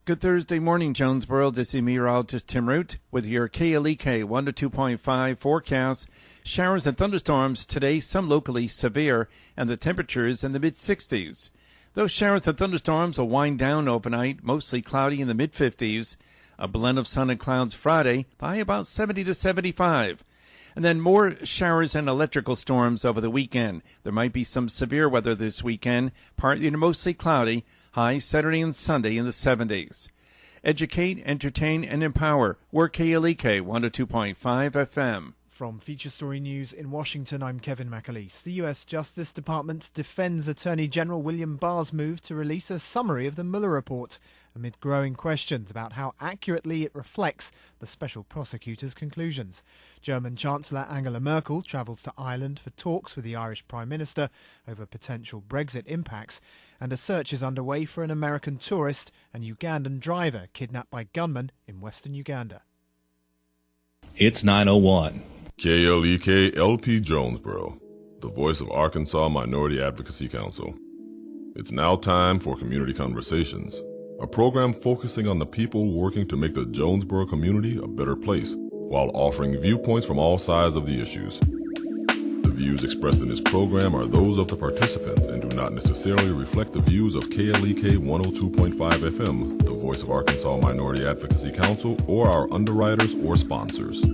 Good Thursday morning, Jonesboro. This is meteorologist Tim Root with your KLEK 1 to 2.5 forecast. Showers and thunderstorms today, some locally severe, and the temperatures in the mid-60s. Those showers and thunderstorms will wind down overnight, mostly cloudy in the mid-50s. A blend of sun and clouds Friday, high about 70 to 75. And then more showers and electrical storms over the weekend. There might be some severe weather this weekend, partly to mostly cloudy, high Saturday and Sunday in the 70s. Educate, entertain, and empower. We're KLEK 1 to 2.5 FM. From Feature Story News in Washington, I'm Kevin McAleese. The U.S. Justice Department defends Attorney General William Barr's move to release a summary of the Mueller report amid growing questions about how accurately it reflects the special prosecutor's conclusions. German Chancellor Angela Merkel travels to Ireland for talks with the Irish Prime Minister over potential Brexit impacts, and a search is underway for an American tourist and Ugandan driver kidnapped by gunmen in western Uganda. It's 9:01. KLEK LP Jonesboro, the voice of Arkansas Minority Advocacy Council. It's now time for Community Conversations, a program focusing on the people working to make the Jonesboro community a better place, while offering viewpoints from all sides of the issues. The views expressed in this program are those of the participants and do not necessarily reflect the views of KLEK 102.5 FM, the voice of Arkansas Minority Advocacy Council, or our underwriters or sponsors.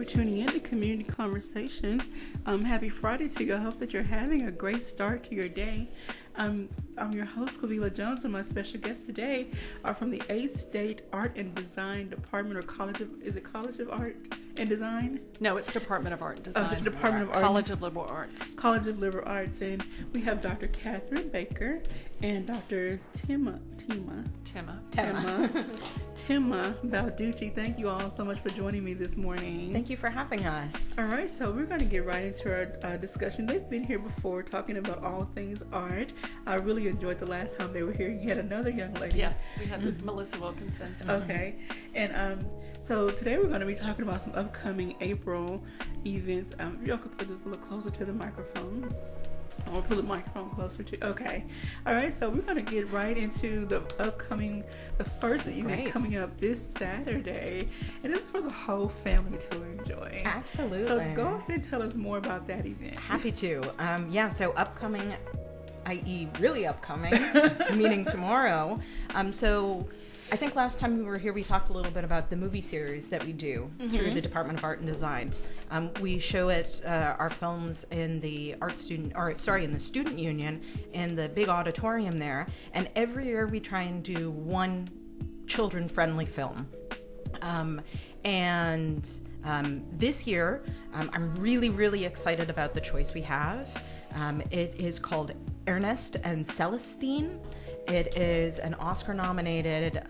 Tuning in to Community Conversations. Happy Friday to you. I hope that you're having a great start to your day. I'm your host, Kavila Jones, and my special guests today are from the 8th State Art and Design Department, or College of Art and Design? No, it's Department of Art and Design. Oh, the Department of Art. College of Liberal Arts. College of Liberal Arts. And we have Dr. Catherine Baker and Dr. Tima Balducci. Thank you all so much for joining me this morning. Thank you for having us. All right, so we're going to get right into our discussion. They've been here before talking about all things art. I really enjoyed the last time they were here. You had another young lady. Yes, we had Melissa Wilkinson. Okay, and so today we're going to be talking about some upcoming April events. Y'all could put this a little closer to the microphone. Or put the microphone closer to. Okay. All right. So we're going to get right into the first event coming up this Saturday. And this is for the whole family to enjoy. Absolutely. So go ahead and tell us more about that event. Happy to. So upcoming, i.e. really upcoming, meaning tomorrow. So I think last time we were here, we talked a little bit about the movie series that we do through the Department of Art and Design. We show it, our films in the in the Student Union in the big auditorium there. And every year we try and do one children-friendly film. This year, I'm really, really excited about the choice we have. It is called Ernest and Celestine. It is an Oscar-nominated,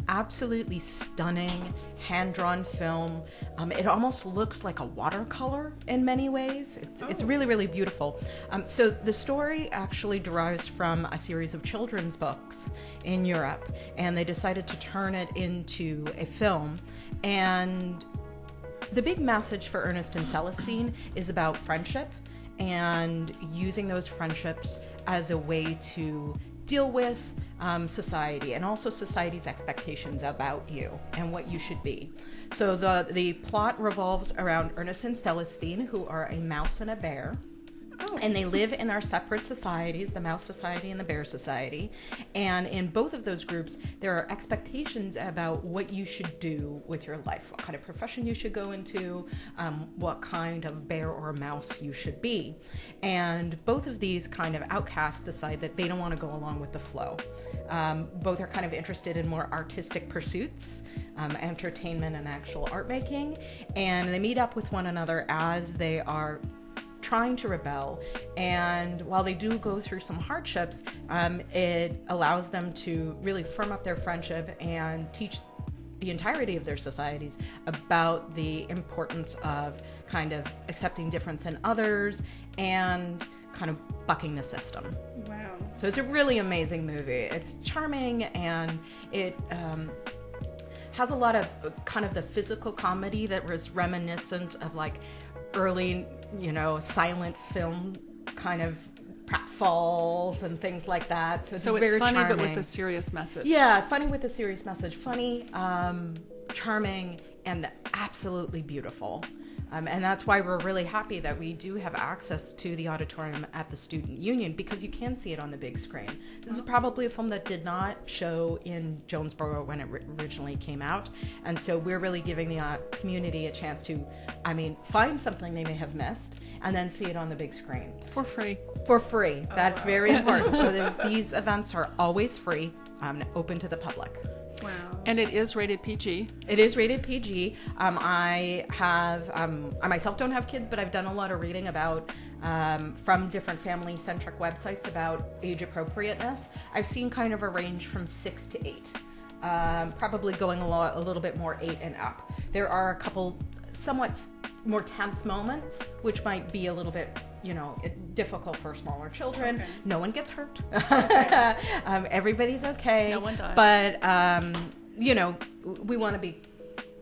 absolutely stunning, hand-drawn film. It almost looks like a watercolor in many ways. It's really, really beautiful. So the story actually derives from a series of children's books in Europe, and they decided to turn it into a film. And the big message for Ernest and Celestine is about friendship and using those friendships as a way to deal with society and also society's expectations about you and what you should be. So the plot revolves around Ernest and Celestine, who are a mouse and a bear. And they live in our separate societies, the Mouse Society and the Bear Society. And in both of those groups, there are expectations about what you should do with your life, what kind of profession you should go into, what kind of bear or mouse you should be. And both of these kind of outcasts decide that they don't want to go along with the flow. Both are kind of interested in more artistic pursuits, entertainment and actual art making. And they meet up with one another as they are trying to rebel, and while they do go through some hardships, it allows them to really firm up their friendship and teach the entirety of their societies about the importance of kind of accepting difference in others and kind of bucking the system. Wow. So it's a really amazing movie. It's charming, and it has a lot of kind of the physical comedy that was reminiscent of like early, silent film kind of pratfalls and things like that. So it's So very it's funny, charming. but with a serious message. Yeah, funny with a serious message. Funny, charming, and absolutely beautiful. And that's why we're really happy that we do have access to the auditorium at the Student Union, because you can see it on the big screen. This is probably a film that did not show in Jonesboro when it originally came out. And so we're really giving the community a chance to, find something they may have missed and then see it on the big screen. For free. For free. That's very important. So these events are always free, open to the public. Wow. And it is rated PG. It is rated PG. I myself don't have kids, but I've done a lot of reading about from different family-centric websites about age appropriateness. I've seen kind of a range from 6 to 8, probably going a little bit more 8 and up. There are a couple somewhat more tense moments, which might be a little bit, difficult for smaller children. Okay. No one gets hurt. Everybody's okay. No one dies. But, we want to be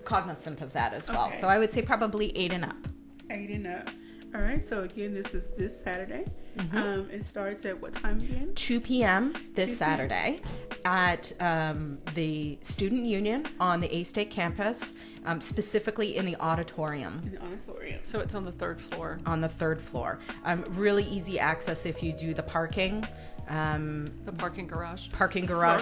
cognizant of that as well. Okay. So I would say probably 8 and up. 8 and up. All right. So again, this is this Saturday. It starts at what time again? 2 p.m. this 2 p.m. Saturday at the Student Union on the A-State campus, specifically in the auditorium. In the auditorium. So it's on the 3rd floor. On the 3rd floor. Really easy access if you do the parking. The parking garage.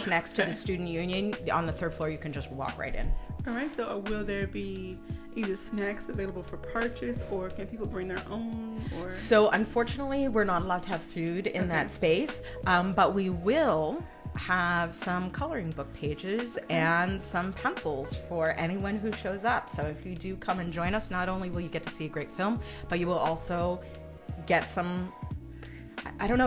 Next to the Student Union. On the 3rd floor, you can just walk right in. All right. So will there be either snacks available for purchase, or can people bring their own? Or So unfortunately, we're not allowed to have food in that space, but we will have some coloring book pages and some pencils for anyone who shows up. So if you do come and join us, not only will you get to see a great film, but you will also get some,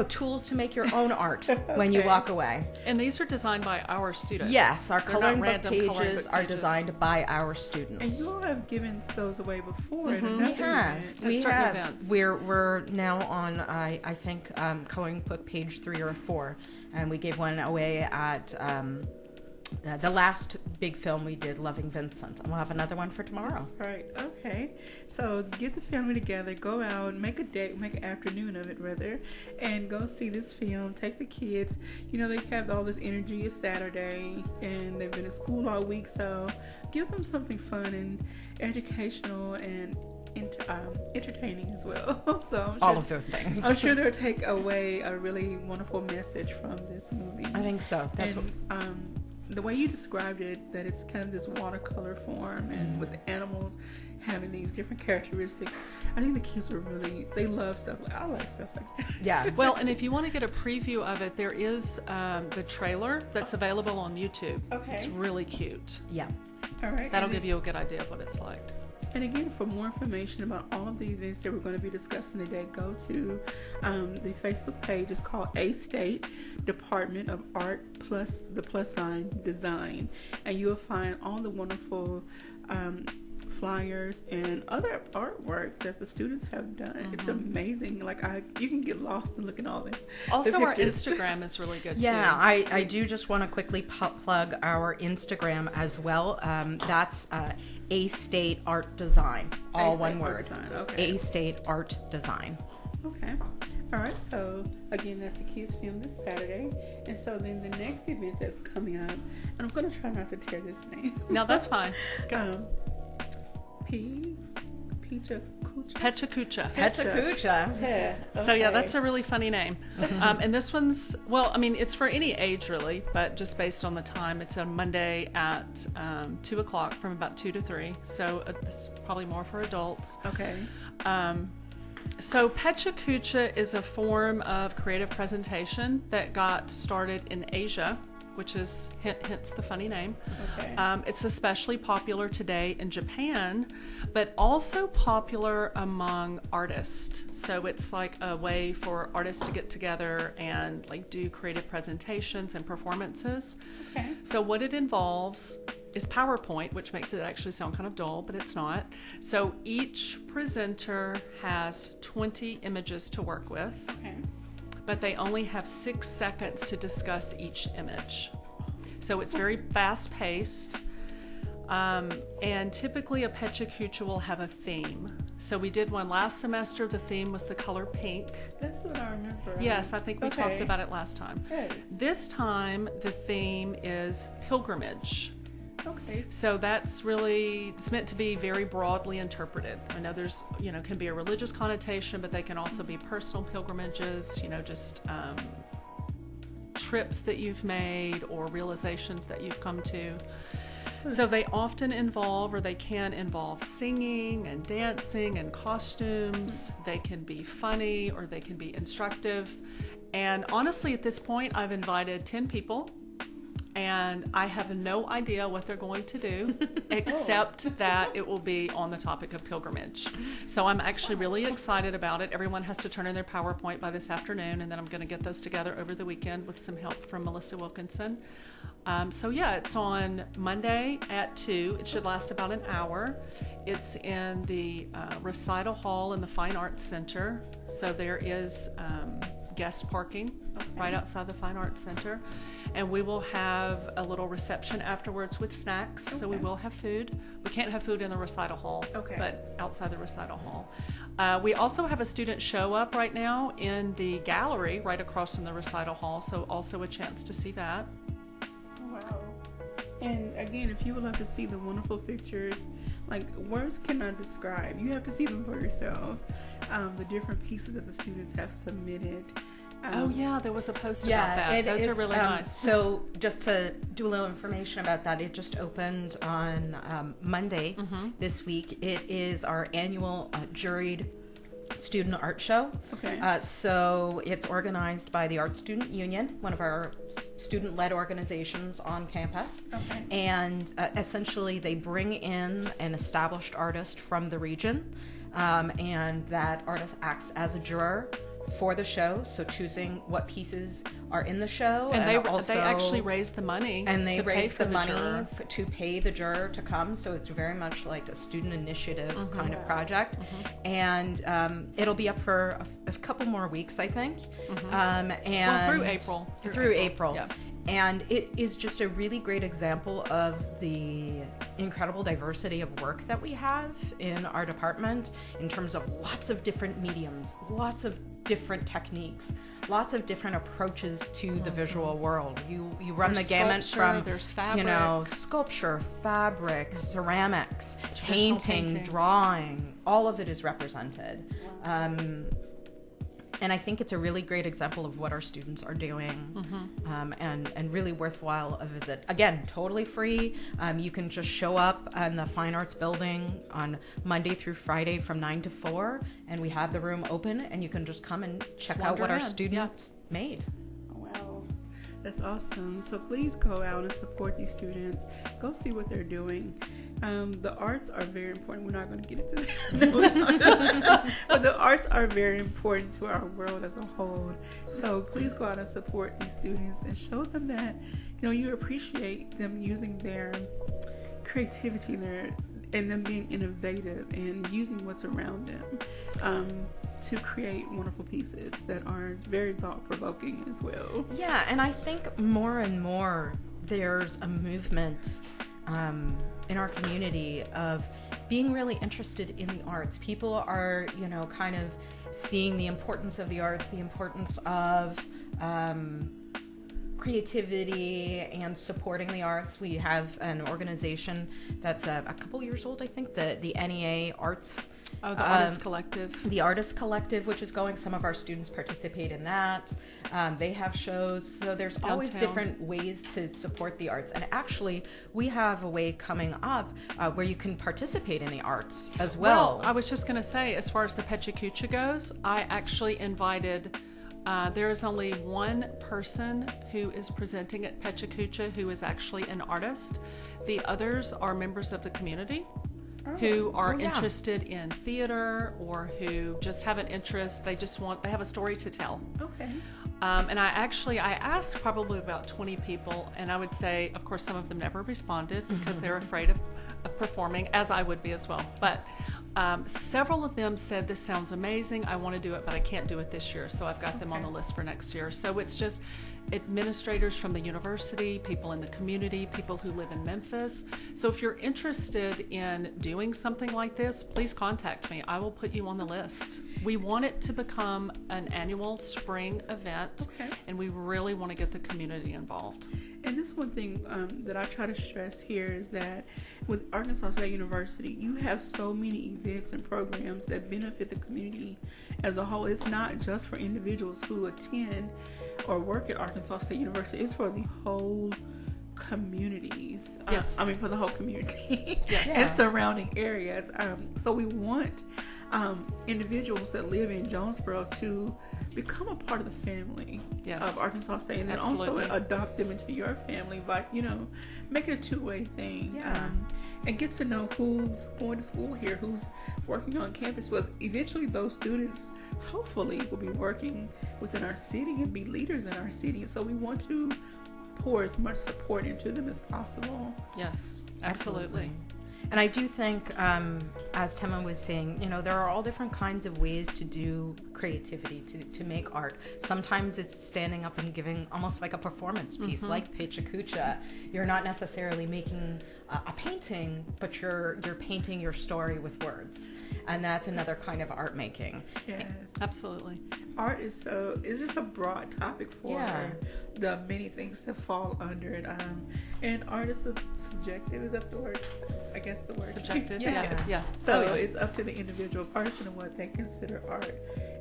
tools to make your own art when you Okay. walk away. And these are designed by our students. Yes, our They're not coloring book random coloring pages book are pages. designed by our students. And you all have given those away before at We another have. event. We certain have. events. We're now on, I think, coloring book page 3 or 4, and we gave one away at the last big film we did, Loving Vincent, and we'll have another one for tomorrow. Right. Okay. So get the family together, go out, make a day, make an afternoon of it rather, and go see this film. Take the kids. They have all this energy. It's Saturday, and they've been in school all week, so give them something fun and educational and entertaining as well. So I'm sure All of those things. I'm sure they'll take away a really wonderful message from this movie. I think so. That's what. And the way you described it, that it's kind of this watercolor form and with the animals having these different characteristics, I think the kids they love stuff. I like stuff like that. Yeah. Well, and if you want to get a preview of it, there is the trailer that's available on YouTube. Okay. It's really cute. Yeah. All right. That'll give you a good idea of what it's like. And again, for more information about all of the events that we're going to be discussing today, go to the Facebook page. It's called A-State Department of Art plus the + Design. And you'll find all the wonderful flyers and other artwork that the students have done. It's amazing. You can get lost in looking at all this. Also, our Instagram is really good, Yeah, too. I do just want to quickly plug our Instagram as well. That's A-State Art Design, all A-State one Art word. Design, okay. A-State Art Design. Okay. All right. So again, that's the kids' film this Saturday, and so then the next event that's coming up, and I'm going to try not to tear this name. No, that's fine. Pechakucha. Pechakucha. Yeah. So yeah, okay. that's a really funny name. And this one's, it's for any age really, but just based on the time, it's a Monday at 2 o'clock from about 2 to 3. So it's probably more for adults. Okay. So Pechakucha is a form of creative presentation that got started in Asia, which is hence the funny name. Okay. It's especially popular today in Japan, but also popular among artists. So it's like a way for artists to get together and do creative presentations and performances. Okay. So what it involves is PowerPoint, which makes it actually sound kind of dull, but it's not. So each presenter has 20 images to work with. Okay. But they only have 6 seconds to discuss each image. So it's very fast-paced. And typically a Pechakucha will have a theme. So we did one last semester. The theme was the color pink. That's what I remember. Yes, I think we Okay. talked about it last time. Yes. This time, the theme is pilgrimage. Okay. So that's really, it's meant to be very broadly interpreted. I know there's, can be a religious connotation, but they can also be personal pilgrimages, just trips that you've made or realizations that you've come to. So they often involve, or they can involve, singing and dancing and costumes. They can be funny or they can be instructive. And honestly, at this point, I've invited 10 people. And I have no idea what they're going to do, except that it will be on the topic of pilgrimage. So I'm actually really excited about it. Everyone has to turn in their PowerPoint by this afternoon, and then I'm going to get those together over the weekend with some help from Melissa Wilkinson. It's on Monday at 2. It should last about an hour. It's in the recital hall in the Fine Arts Center. So there is guest parking right outside the Fine Arts Center. And we will have a little reception afterwards with snacks. So we will have food. We can't have food in the recital hall, but outside the recital hall. We also have a student show up right now in the gallery right across from the recital hall. So also a chance to see that. Wow. And again, if you would like to see the wonderful pictures, like words cannot describe, you have to see them for yourself. The different pieces that the students have submitted. There was a post about that. Those are really nice. So just to do a little information about that, it just opened on Monday this week. It is our annual juried student art show. So it's organized by the Art Student Union, one of our student-led organizations on campus. And essentially they bring in an established artist from the region, and that artist acts as a juror for the show, so choosing what pieces are in the show, and they actually raise the money, and they to raise pay for the money juror. to pay the juror to come. So it's very much like a student initiative kind of project, and it'll be up for a couple more weeks, I think, and through April. Through April. Yeah. And it is just a really great example of the incredible diversity of work that we have in our department in terms of lots of different mediums, lots of different techniques, lots of different approaches to the visual world. You run There's the gamut from, there's fabric, sculpture, fabric, ceramics, Traditional painting, paintings. drawing. All of it is represented. And I think it's a really great example of what our students are doing, and really worthwhile a visit. Again, totally free. You can just show up in the Fine Arts Building on Monday through Friday from 9 to 4, and we have the room open, and you can just come and check out wander what our in. students made. Wow, that's awesome. So please go out and support these students. Go see what they're doing. The arts are very important. We're not going to get into that. But the arts are very important to our world as a whole. So please go out and support these students and show them that, you appreciate them using their creativity and them being innovative and using what's around them to create wonderful pieces that are very thought-provoking as well. Yeah, and I think more and more there's a movement in our community of being really interested in the arts. People are, kind of seeing the importance of the arts, the importance of creativity and supporting the arts. We have an organization that's a couple years old, I think, the NEA Arts. Oh, the Artist Collective. The Artist Collective, which is going. Some of our students participate in that. They have shows. So there's always different ways to support the arts. And actually, we have a way coming up where you can participate in the arts as well. I was just going to say, as far as the Pechacucha goes, I actually invited... there is only one person who is presenting at Pechacucha who is actually an artist. The others are members of the community who are interested in theater or who just have an interest. They have a story to tell. Okay. And I asked probably about 20 people, and I would say, of course, some of them never responded because they're afraid of performing, as I would be as well. But Several of them said, this sounds amazing, I want to do it, but I can't do it this year, so I've got them on the list for next year. So it's just administrators from the university, people in the community, people who live in Memphis. So if you're interested in doing something like this, please contact me. I will put you on the list. We want it to become an annual spring event, and we really want to get the community involved. And this one thing that I try to stress here is that with Arkansas State University, you have so many events and programs that benefit the community as a whole. It's not just for individuals who attend or work at Arkansas State University. It's for the whole communities. Yes. For the whole community Yes. and surrounding areas. So we want individuals that live in Jonesboro to become a part of the family of Arkansas State, and then also adopt them into your family by, make it a two-way thing. And get to know who's going to school here, who's working on campus, because eventually those students hopefully will be working within our city and be leaders in our city. So we want to pour as much support into them as possible. Yes, absolutely. And I do think, as Tema was saying, there are all different kinds of ways to do creativity, to make art. Sometimes it's standing up and giving almost like a performance piece, like Pechacucha. You're not necessarily making a painting, but you're painting your story with words. And that's another kind of art making. Yes, absolutely. Art is it's just a broad topic for the many things that fall under it. And art is subjective. Is that the word? I guess the word. Subjective. Yeah. So it's up to the individual person and what they consider art,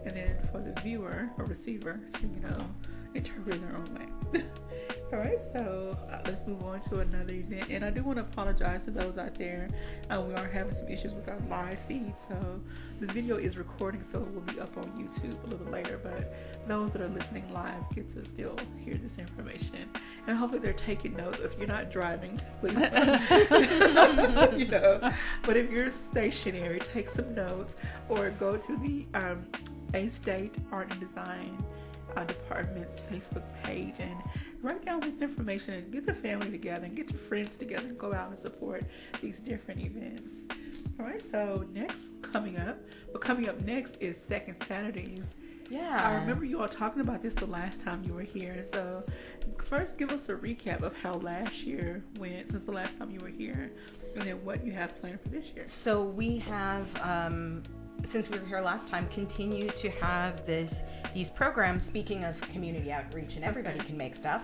and then for the viewer or receiver to interpret it their own way. All right, so let's move on to another event. And I do want to apologize to those out there. We are having some issues with our live feed, so the video is recording, so it will be up on YouTube a little later. But those that are listening live get to still hear this information, and hopefully they're taking notes. If you're not driving, please, But if you're stationary, take some notes, or go to the A-State Art and Design Department's Facebook page and write down this information and get the family together and get your friends together and go out and support these different events. All right, so coming up next is Second Saturdays. Yeah. I remember you all talking about this the last time you were here. So first, give us a recap of how last year went since the last time you were here, and then what you have planned for this year. So we have, since we were here last time, continue to have these programs, speaking of community outreach, and everybody can make stuff,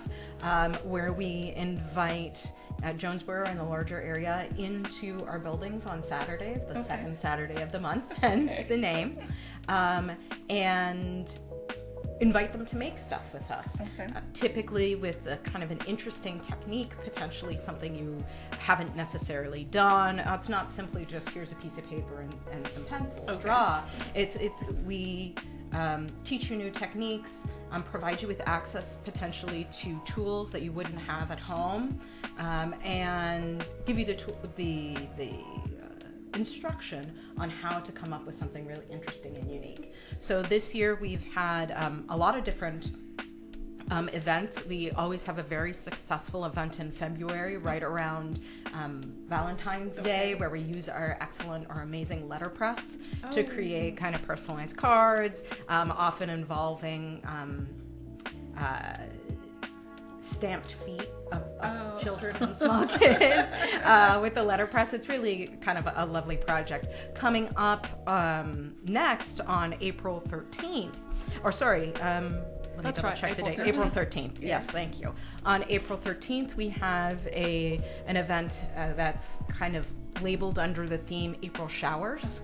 where we invite Jonesboro and the larger area into our buildings on Saturdays, the second Saturday of the month, hence the name, and invite them to make stuff with us. Typically with a kind of an interesting technique, potentially something you haven't necessarily done. It's not simply just here's a piece of paper and some pencils, draw. We teach you new techniques, provide you with access potentially to tools that you wouldn't have at home, and give you the instruction on how to come up with something really interesting and unique. So this year we've had a lot of different events. We always have a very successful event in February, right around Valentine's Day, where we use our excellent or amazing letterpress to create kind of personalized cards, often involving stamped feet of children and small kids with the letterpress. It's really kind of a lovely project. Coming up next on April 13th, or sorry, let me double check the date. April 13th. Yes, thank you. On April 13th, we have an event that's kind of labeled under the theme April Showers.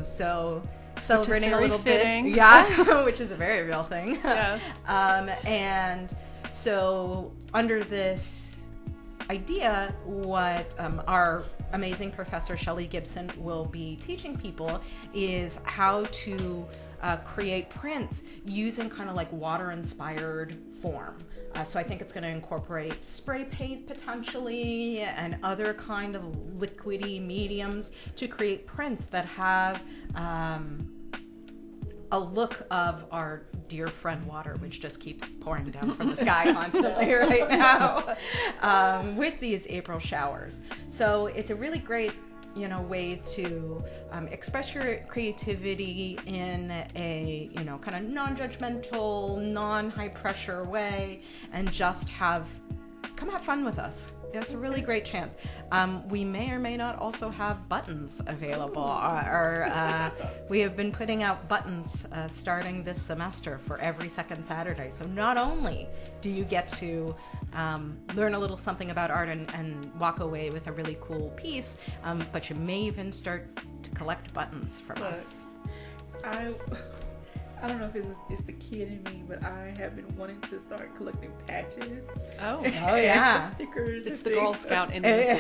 So celebrating a little bit. Yeah, which is a very real thing. Yes. And so under this idea, what our amazing professor Shelley Gibson will be teaching people is how to create prints using kind of like water-inspired form. So I think it's going to incorporate spray paint potentially and other kind of liquidy mediums to create prints that have a look of our dear friend water, which just keeps pouring down from the sky constantly right now with these April showers. So it's a really great way to express your creativity in a, kind of non-judgmental, non-high pressure way, and just come have fun with us. It's a really great chance. We may or may not also have buttons available. We have been putting out buttons starting this semester for every second Saturday. So not only do you get to learn a little something about art and walk away with a really cool piece, but you may even start to collect buttons from us. I don't know if it's the kid in me, but I have been wanting to start collecting patches. Oh yeah. Stickers. It's the Girl Scout in me.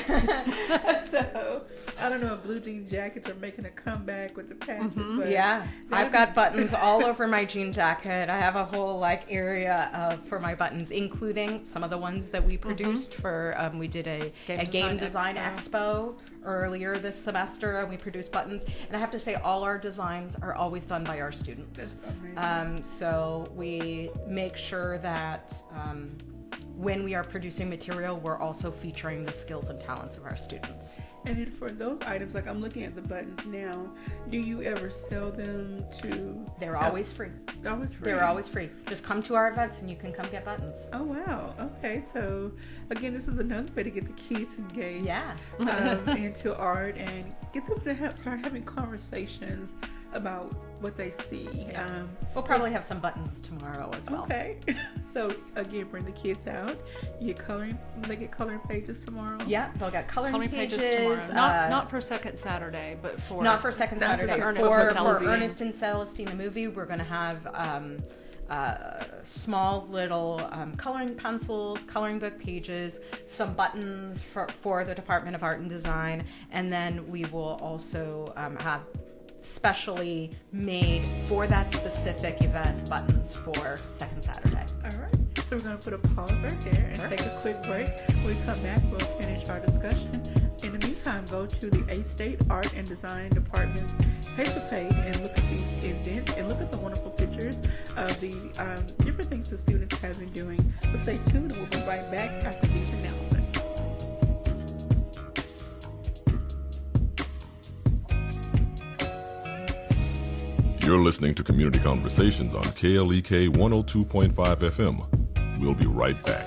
So I don't know if blue jean jackets are making a comeback with the patches. But yeah, I've got buttons all over my jean jacket. I have a whole area for my buttons, including some of the ones that we produced for. We did a game design expo earlier this semester, and we produced buttons. And I have to say, all our designs are always done by our students. So we make sure that when we are producing material, we're also featuring the skills and talents of our students. And then for those items, like I'm looking at the buttons now, do you ever sell them to... They're always free. Always free? They're always free. Just come to our events and you can come get buttons. Oh, wow. Okay, so again, this is another way to get the kids engaged into art and get them to start having conversations about what they see. Yeah. We'll probably have some buttons tomorrow as well. Okay. So again, bring the kids out. They get coloring pages tomorrow. Yeah, they'll get coloring pages tomorrow. Not for second Saturday, but for not for second Saturday. For Ernest and Celestine the movie, we're going to have small little coloring pencils, coloring book pages, some buttons for the Department of Art and Design, and then we will also have specially made for that specific event buttons for second Saturday. All right. So we're going to put a pause right there and take a quick break. When we come back, we'll finish our discussion. In the meantime, go to the A-State Art and Design Department's Facebook page and look at these events and look at the wonderful pictures of the different things the students have been doing. So stay tuned and we'll be right back after these announcements. You're listening to Community Conversations on KLEK 102.5 FM. We'll be right back.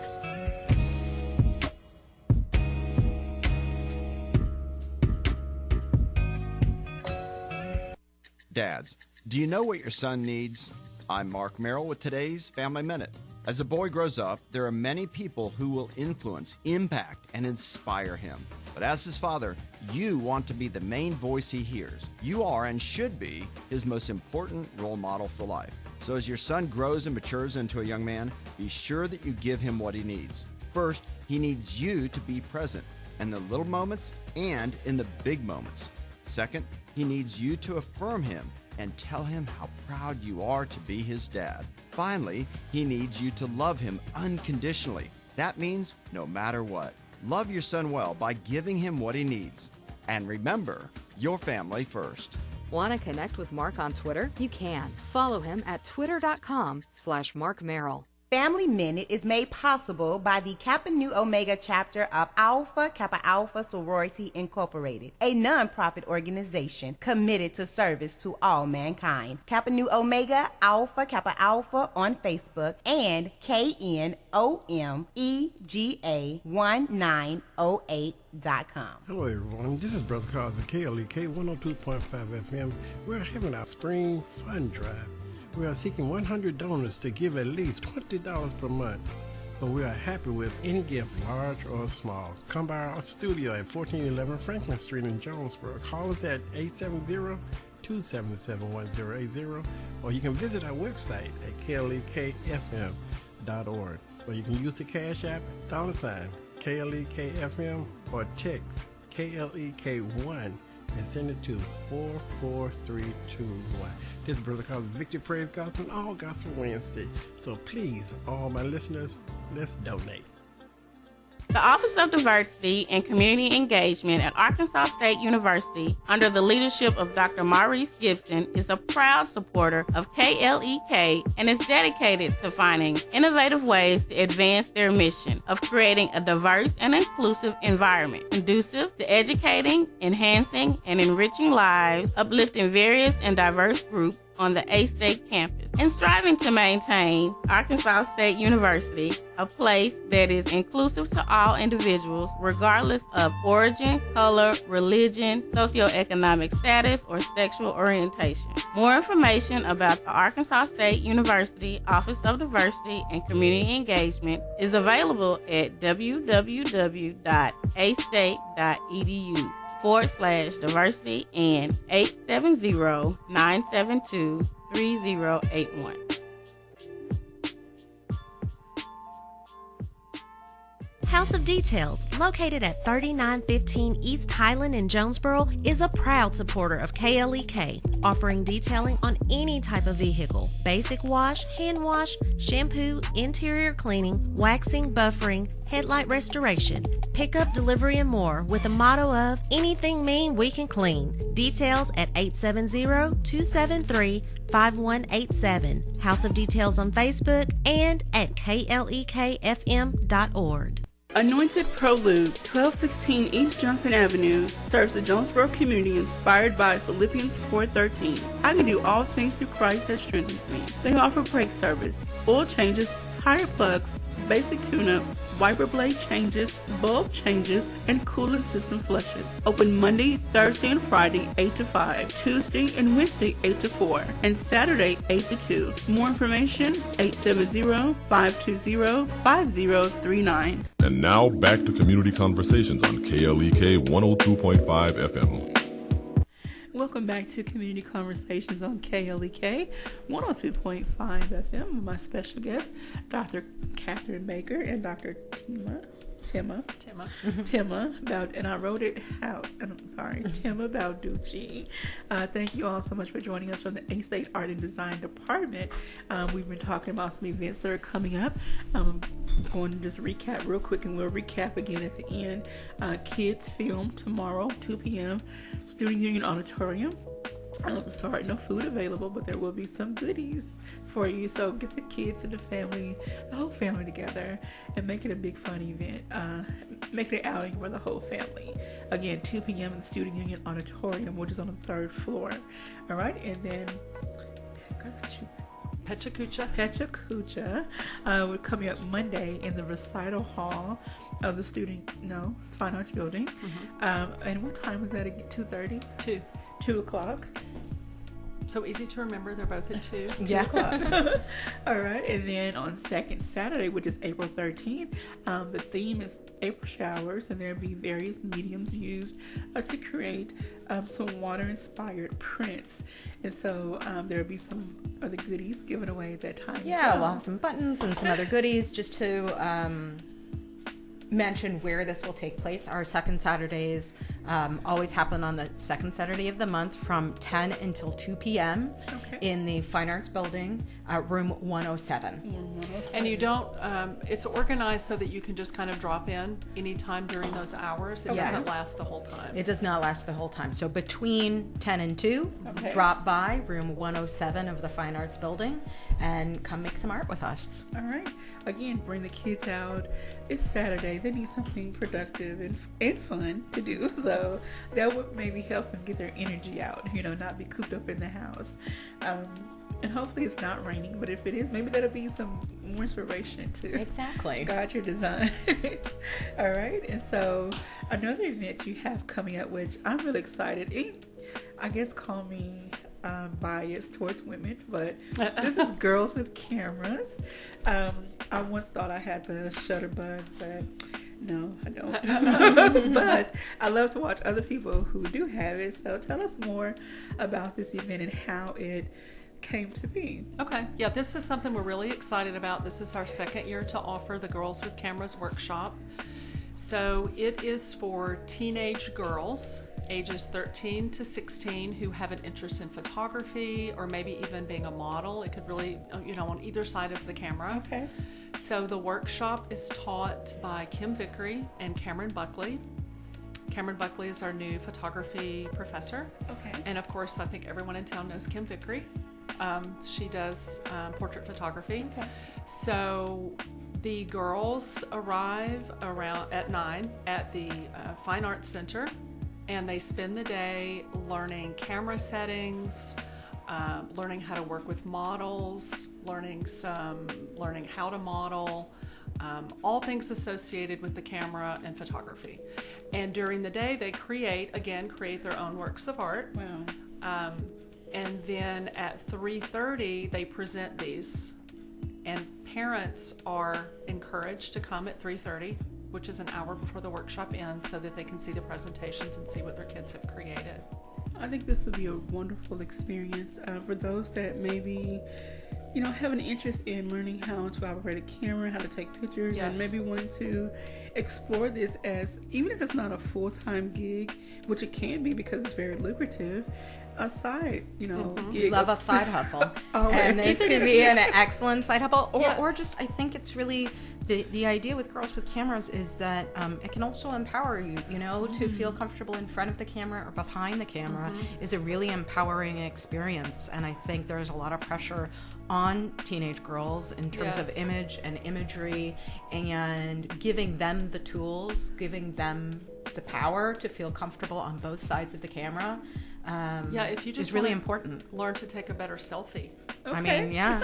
Dads, do you know what your son needs? I'm Mark Merrill with today's Family Minute. As a boy grows up, there are many people who will influence, impact, and inspire him. But as his father, you want to be the main voice he hears. You are and should be his most important role model for life. So as your son grows and matures into a young man, be sure that you give him what he needs. First, he needs you to be present in the little moments and in the big moments. Second, he needs you to affirm him and tell him how proud you are to be his dad. Finally, he needs you to love him unconditionally. That means no matter what. Love your son well by giving him what he needs. And remember, your family first. Want to connect with Mark on Twitter? You can. Follow him at twitter.com/Mark Merrill. Family Minute is made possible by the Kappa Nu Omega chapter of Alpha Kappa Alpha Sorority Incorporated, a non-profit organization committed to service to all mankind. Kappa Nu Omega Alpha Kappa Alpha on Facebook and KNOMEGA1908.com. Hello everyone, this is Brother Carls of KLEK 102.5 FM. We're having our spring fund drive. We are seeking 100 donors to give at least $20 per month. But we are happy with any gift, large or small. Come by our studio at 1411 Franklin Street in Jonesboro. Call us at 870-277-1080, or you can visit our website at klekfm.org. Or you can use the Cash App, $ KLEKFM, or text KLEK1 and send it to 44321. This is Brother Carl's Victory Praise Gospel and All Gospel Wednesday. So please, all my listeners, let's donate. The Office of Diversity and Community Engagement at Arkansas State University, under the leadership of Dr. Maurice Gibson, is a proud supporter of KLEK and is dedicated to finding innovative ways to advance their mission of creating a diverse and inclusive environment, conducive to educating, enhancing, and enriching lives, uplifting various and diverse groups on the A-State campus, and striving to maintain Arkansas State University a place that is inclusive to all individuals, regardless of origin, color, religion, socioeconomic status, or sexual orientation. More information about the Arkansas State University Office of Diversity and Community Engagement is available at www.astate.edu/diversity and 870-972-3081. House of Details, located at 3915 East Highland in Jonesboro, is a proud supporter of KLEK, offering detailing on any type of vehicle: basic wash, hand wash, shampoo, interior cleaning, waxing, buffering, headlight restoration, pickup, delivery, and more, with the motto of anything mean we can clean. Details at 870-273-5187. House of Details on Facebook and at klekfm.org. Anointed Pro Lube, 1216 East Johnson Avenue, serves the Jonesboro community inspired by Philippians 4:13. I can do all things through Christ that strengthens me. They offer brake service, oil changes, tire plugs, basic tune-ups, wiper blade changes, bulb changes, and coolant system flushes. Open Monday, Thursday, and Friday 8 to 5, Tuesday and Wednesday 8 to 4, and Saturday 8 to 2. More information 870-520-5039. And now back to Community Conversations on KLEK 102.5 FM. Welcome back to Community Conversations on KLEK 102.5 FM with my special guests, Dr. Catherine Baker and Dr. Timma Balducci. Thank you all so much for joining us from the A-State Art and Design Department. We've been talking about some events that are coming up. I'm going to just recap real quick, and we'll recap again at the end. Kids Film tomorrow, 2 p.m., Student Union Auditorium. Sorry, no food available, but there will be some goodies for you. So get the kids and the family, the whole family together, and make it a big fun event. Make it an outing for the whole family. Again, 2 p.m. in the Student Union Auditorium, which is on the 3rd floor. All right, and then Pechacucha. We're coming up Monday in the recital hall of the Fine Arts Building. Mm-hmm. And what time is that again? 2:30? 2 o'clock. So easy to remember. They're both at 2. 2 o'clock. All right. And then on second Saturday, which is April 13th, the theme is April showers, and there'll be various mediums used to create some water-inspired prints. And so there'll be some other goodies given away at that time. Yeah, we'll have some buttons and some other goodies just to mention where this will take place. Our second Saturdays always happen on the second Saturday of the month from 10 until 2 p.m. in the Fine Arts Building, room 107. And you don't, it's organized so that you can just kind of drop in anytime during those hours. It doesn't last the whole time. It does not last the whole time. So between 10 and 2, drop by room 107 of the Fine Arts Building and come make some art with us. All right. Again, bring the kids out. It's Saturday. They need something productive and fun to do. So that would maybe help them get their energy out, not be cooped up in the house. And hopefully it's not raining, but if it is, maybe that'll be some more inspiration to guide your design. All right. And so another event you have coming up, which I'm really excited. I guess call me biased towards women, but this is Girls with Cameras. I once thought I had the Shutterbug, but no, I don't. But I love to watch other people who do have it. So tell us more about this event and how it came to be. Okay. Yeah, this is something we're really excited about. This is our second year to offer the Girls with Cameras workshop. So it is for teenage girls ages 13 to 16 who have an interest in photography or maybe even being a model. It could really, on either side of the camera. So the workshop is taught by Kim Vickery and Cameron Buckley. Cameron Buckley is our new photography professor. Okay. And of course, I think everyone in town knows Kim Vickery. She does portrait photography. Okay. So the girls arrive around at 9 at the Fine Arts Center, and they spend the day learning camera settings, learning how to work with models, learning how to model, all things associated with the camera and photography. And during the day, they create their own works of art. Wow. And then at 3:30, they present these. And parents are encouraged to come at 3:30, which is an hour before the workshop ends, so that they can see the presentations and see what their kids have created. I think this would be a wonderful experience for those that maybe, have an interest in learning how to operate a camera, how to take pictures, Yes. and maybe want to explore this as, even if it's not a full-time gig, which it can be because it's very lucrative, a side, gig. Love a side hustle. Oh, And this right. could be an excellent side hustle. Yeah. Or just, I think it's really, the idea with Girls with Cameras is that it can also empower you, to feel comfortable in front of the camera or behind the camera is a really empowering experience. And I think there's a lot of pressure on teenage girls in terms of Yes. image and imagery, and giving them the tools, giving them the power to feel comfortable on both sides of the camera. If you just is really wanna important. Learn to take a better selfie. I mean, yeah.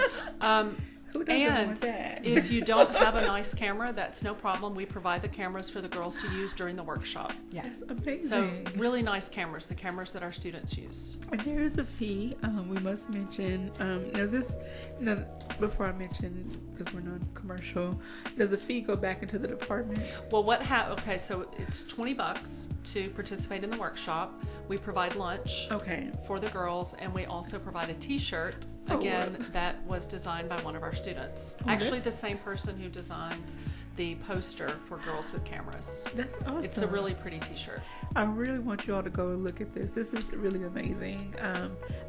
Who doesn't And want that? if you don't have a nice camera, that's no problem. We provide the cameras for the girls to use during the workshop. That's amazing. So really nice cameras, the cameras that our students use. And there is a fee we must mention. Before I mention, because we're non-commercial, does the fee go back into the department? Well, so it's $20 to participate in the workshop. We provide lunch for the girls, and we also provide a t-shirt. Again, that was designed by one of our students. Oh, Actually, the same person who designed the poster for Girls with Cameras. That's awesome. It's a really pretty t-shirt. I really want you all to go and look at this. This is really amazing.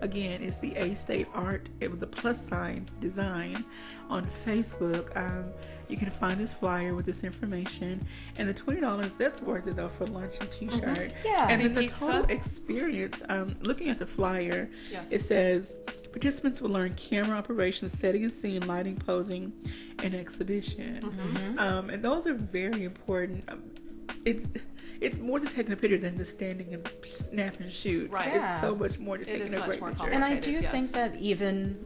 Again, it's the A-State Art with the plus sign design on Facebook. You can find this flyer with this information. And the $20, that's worth it though for lunch and t-shirt. Yeah. And then the Pizza. total experience, looking at the flyer, Yes. it says participants will learn camera operation, setting and scene, lighting, posing, and exhibition. And those are very important. It's more to taking a picture than just standing and snap and shoot. Right. Yeah. It's so much more to It taking is a much great more picture. And I complicated, do yes. think that even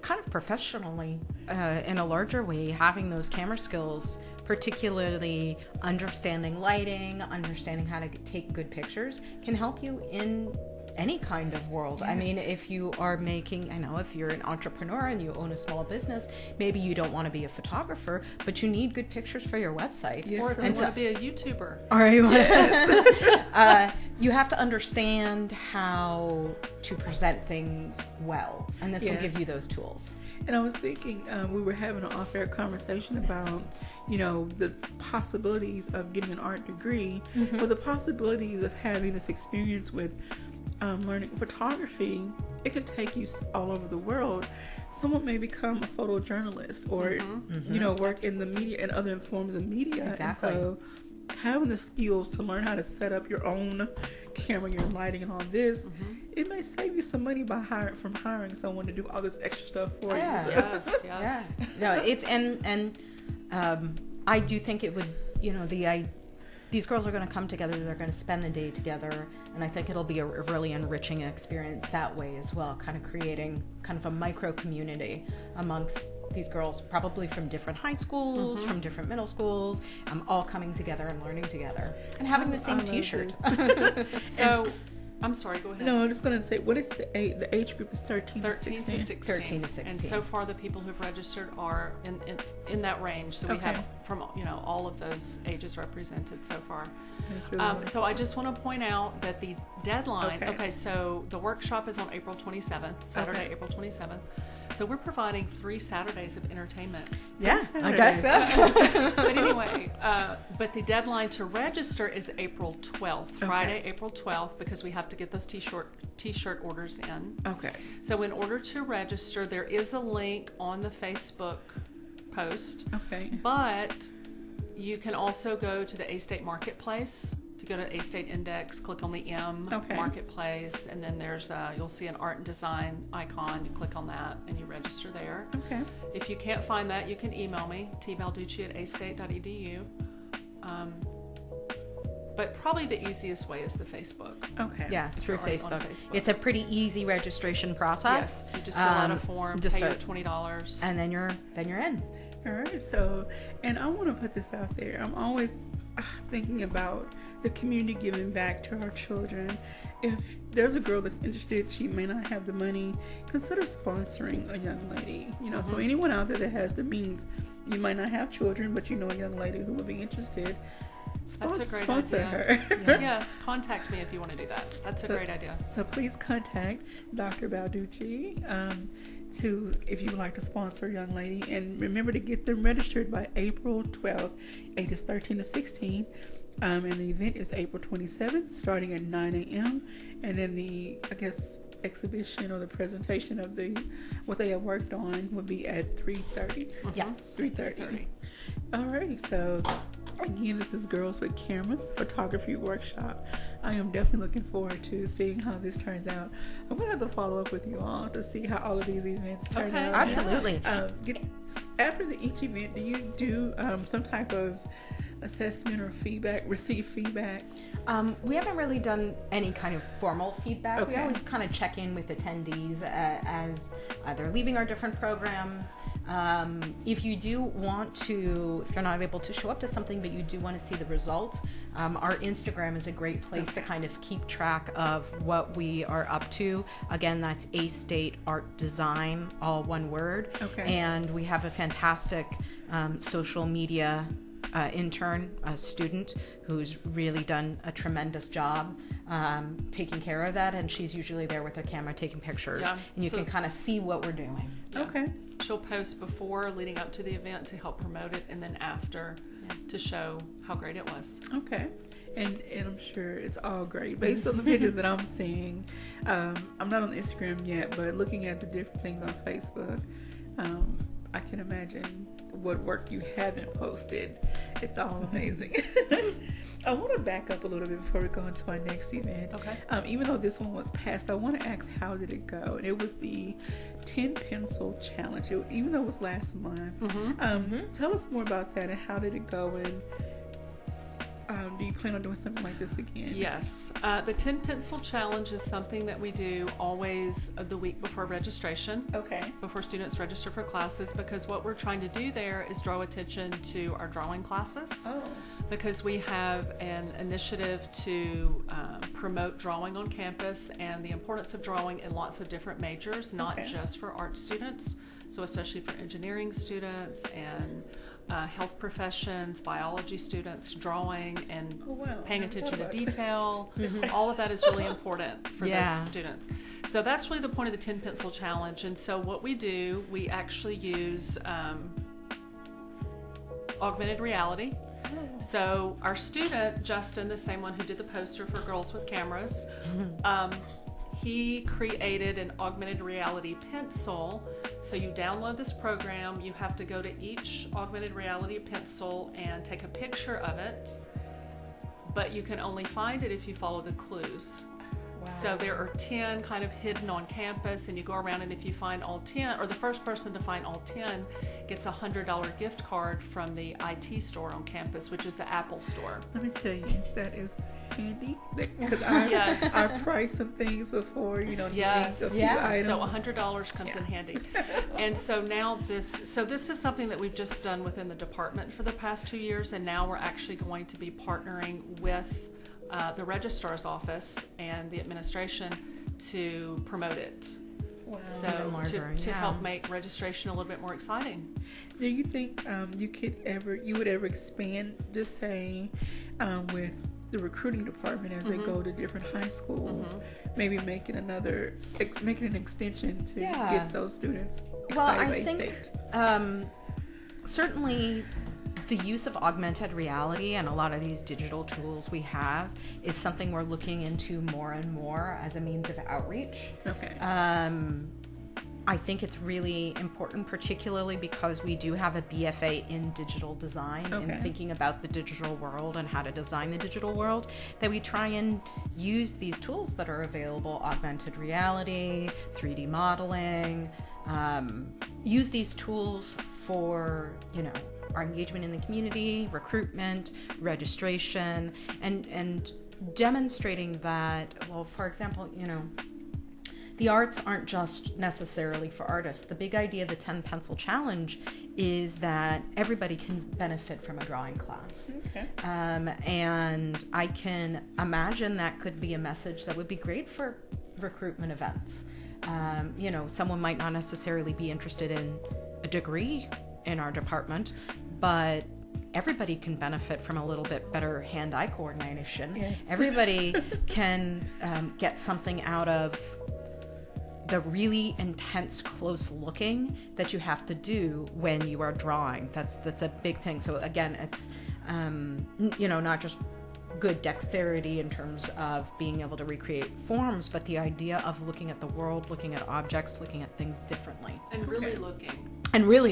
kind of professionally, in a larger way, having those camera skills, particularly understanding lighting, understanding how to take good pictures, can help you in any kind of world. I mean, if you are if you're an entrepreneur and you own a small business, maybe you don't want to be a photographer, but you need good pictures for your website. Yes, Or if you and want to be a YouTuber. Or you have to understand how to present things well, and this will Yes. give you those tools. And I was thinking, we were having an off-air conversation about, the possibilities of getting an art degree, but the possibilities of having this experience with learning photography. It can take you all over the world. Someone may become a photojournalist or, work in the media and other forms of media. Exactly. And so having the skills to learn how to set up your own camera, your lighting and all this, it may save you some money by hiring someone to do all this extra stuff for you. Yes. Yeah. No, it's and I do think it would, these girls are going to come together, they're going to spend the day together, and I think it'll be a really enriching experience that way as well, kind of creating kind of a micro community amongst these girls, probably from different high schools, from different middle schools, all coming together and learning together and having the same I love t-shirt. So, I'm sorry, go ahead. No, I'm just going to say, what is the age group is 13 to 13 16? to 16. 13 to 16. And so far, the people who've registered are in that range. So we Okay. have from all of those ages represented so far. That's really wonderful. So I just want to point out that the deadline. Okay. Okay, so the workshop is on April 27th, Saturday, Okay. April 27th. So we're providing 3 Saturdays of entertainment. Yeah, I guess so. But anyway, but the deadline to register is April 12th, Friday, April 12th, because we have to get those t-shirt orders in. Okay. So in order to register, there is a link on the Facebook post. Okay. But you can also go to the A-State Marketplace. If you go to A-State Index, click on the M, Okay. Marketplace, and then there's you'll see an art and design icon. You click on that and you register there. Okay. If you can't find that, you can email me, tbalducci@astate.edu. But probably the easiest way is the Facebook. Okay. Yeah, If through you're already on Facebook. It's a pretty easy registration process. Yes, you just fill out a form, pay your $20. And then you're in. All right. So, and I want to put this out there. I'm always thinking about the community giving back to our children. If there's a girl that's interested, she may not have the money, consider sponsoring a young lady. You know, so anyone out there that has the means, you might not have children, but you know a young lady who would be interested. That's a great sponsor idea. her. Yes, contact me if you want to do that. That's a great idea. So please contact Dr. Balducci if you would like to sponsor a young lady. And remember to get them registered by April 12th, ages 13 to 16. And the event is April 27th, starting at 9 a.m. And then the, exhibition or the presentation of what they have worked on would be at 3:30. Yes. 3:30. Alrighty, so again, this is Girls with Cameras Photography Workshop. I am definitely looking forward to seeing how this turns out. I'm going to have to follow up with you all to see how all of these events turn out. Absolutely. After each event, do you do some type of assessment or receive feedback? We haven't really done any kind of formal feedback. Okay. We always kind of check in with attendees as they're leaving our different programs. If you do want to, if you're not able to show up to something, but you do want to see the result, our Instagram is a great place to kind of keep track of what we are up to. Again, that's A-State Art Design, all one word. Okay. And we have a fantastic social media intern, a student who's really done a tremendous job taking care of that, and she's usually there with a camera taking pictures, and you can kind of see what we're doing. Yeah. Okay. She'll post before, leading up to the event to help promote it, and then after to show how great it was. Okay. And I'm sure it's all great based on the pictures that I'm seeing. I'm not on Instagram yet, but looking at the different things on Facebook, I can imagine what work you haven't posted. It's all amazing. I want to back up a little bit before we go into our next event. Okay. Even though this one was passed, I want to ask, how did it go? And it was the 10 Pencil Challenge, even though it was last month. Tell us more about that and how did it go, and do you plan on doing something like this again? Yes. The 10 Pencil Challenge is something that we do always the week before registration. Okay. Before students register for classes, because what we're trying to do there is draw attention to our drawing classes. Oh. Because we have an initiative to promote drawing on campus and the importance of drawing in lots of different majors, not just for art students. So especially for engineering students and health professions, biology students, drawing and paying attention to detail. All of that is really important for those students. So that's really the point of the 10 Pencil Challenge. And so what we do, we actually use augmented reality. So our student, Justin, the same one who did the poster for Girls with Cameras, he created an augmented reality pencil. So you download this program, you have to go to each augmented reality pencil and take a picture of it, but you can only find it if you follow the clues. Wow. So there are 10 kind of hidden on campus, and you go around, and if you find all 10, or the first person to find all 10 gets a $100 gift card from the IT store on campus, which is the Apple store. Let me tell you, that is handy, because I priced some things before, getting a few items. So $100 comes in handy. And so now this is something that we've just done within the department for the past 2 years, and now we're actually going to be partnering with the registrar's office and the administration to promote it. Wow. So to help make registration a little bit more exciting. Do you think you would ever expand, just say, with the recruiting department as they go to different high schools, maybe make it an extension to get those students excited? Well, I think certainly the use of augmented reality and a lot of these digital tools we have is something we're looking into more and more as a means of outreach. Okay. I think it's really important, particularly because we do have a BFA in digital design and thinking about the digital world and how to design the digital world, that we try and use these tools that are available, augmented reality, 3D modeling, use these tools for, our engagement in the community, recruitment, registration, and demonstrating that, well, for example, the arts aren't just necessarily for artists. The big idea of the 10 Pencil Challenge is that everybody can benefit from a drawing class. And I can imagine that could be a message that would be great for recruitment events. Someone might not necessarily be interested in a degree in our department, but everybody can benefit from a little bit better hand-eye coordination. Yes. Everybody can get something out of the really intense close looking that you have to do when you are drawing. That's a big thing. So again, it's not just good dexterity in terms of being able to recreate forms, but the idea of looking at the world, looking at objects, looking at things differently. And really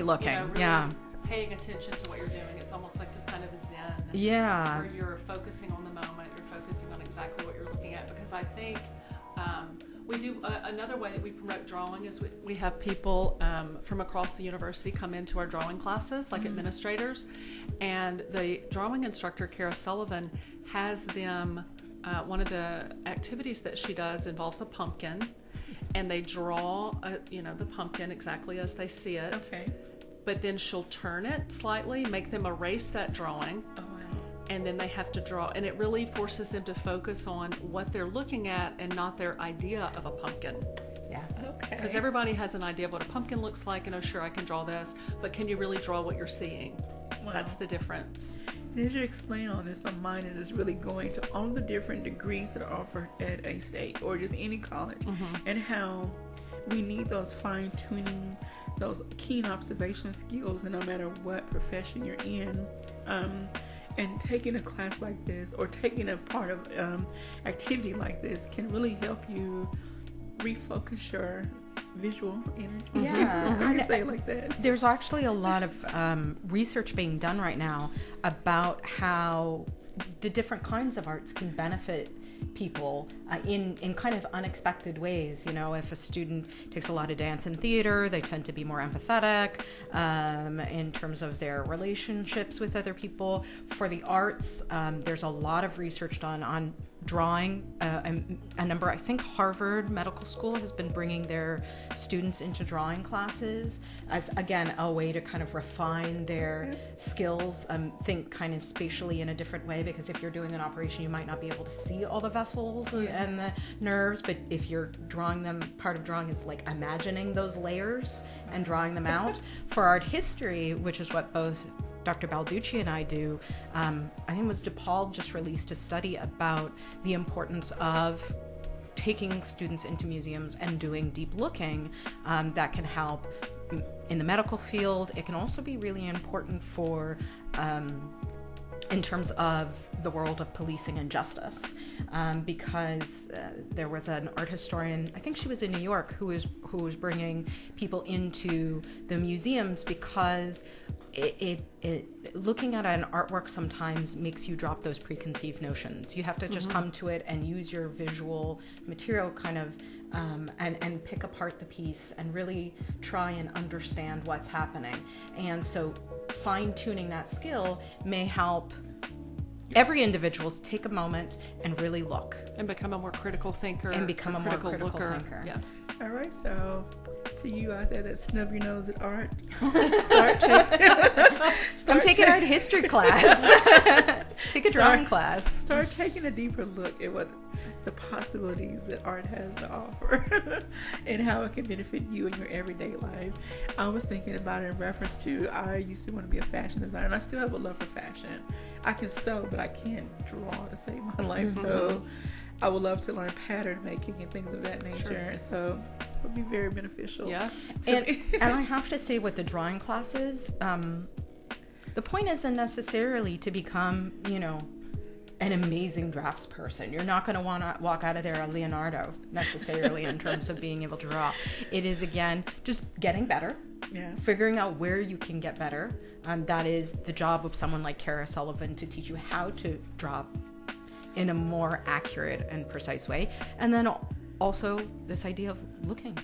looking. Yeah. Paying attention to what you're doing. It's almost like this kind of zen. Yeah. Where you're focusing on the moment, you're focusing on exactly what you're looking at. Because I think we do another way that we promote drawing is we have people from across the university come into our drawing classes, like administrators, and the drawing instructor, Kara Sullivan, has them, one of the activities that she does involves a pumpkin, and they draw the pumpkin exactly as they see it. Okay. But then she'll turn it slightly, make them erase that drawing. Oh, wow. And then they have to draw, and it really forces them to focus on what they're looking at and not their idea of a pumpkin. Yeah. Okay. Because everybody has an idea of what a pumpkin looks like, and sure, I can draw this, but can you really draw what you're seeing? Wow. That's the difference. And as you explain all this, my mind is just really going to all the different degrees that are offered at a state or just any college, and how we need those fine-tuning, those keen observation skills, and no matter what profession you're in, and taking a class like this or taking a part of activity like this can really help you refocus your visual energy. Yeah, I can say it like that. There's actually a lot of research being done right now about how the different kinds of arts can benefit people in kind of unexpected ways. If a student takes a lot of dance and theater, they tend to be more empathetic in terms of their relationships with other people. For the arts, there's a lot of research done on drawing. A number, I think Harvard Medical School has been bringing their students into drawing classes as, again, a way to kind of refine their skills, think kind of spatially in a different way, because if you're doing an operation, you might not be able to see all the vessels and the nerves, but if you're drawing them, part of drawing is like imagining those layers and drawing them out. For art history, which is what both Dr. Balducci and I do, I think it was DePaul just released a study about the importance of taking students into museums and doing deep looking that can help in the medical field. It can also be really important for in terms of the world of policing and justice, because there was an art historian, I think she was in New York, who was bringing people into the museums because it looking at an artwork sometimes makes you drop those preconceived notions. You have to just come to it and use your visual material kind of and pick apart the piece and really try and understand what's happening. And so fine-tuning that skill may help every individual take a moment and really look. And become a more critical thinker. And become a more critical thinker. Yes. All right, so to you out there that snub your nose at art, Come take an art history class. Take a drawing class. Start taking a deeper look at what the possibilities that art has to offer and how it can benefit you in your everyday life. I was thinking about it in reference to, I used to want to be a fashion designer, and I still have a love for fashion. I can sew, but I can't draw to save my life, so I would love to learn pattern making and things of that nature. Sure. So it would be very beneficial. Yes. And I have to say, with the drawing classes, the point isn't necessarily to become, an amazing draftsperson. You're not going to want to walk out of there a Leonardo necessarily in terms of being able to draw. It is, again, just getting better, figuring out where you can get better. That is the job of someone like Kara Sullivan, to teach you how to draw in a more accurate and precise way. And then also this idea of looking.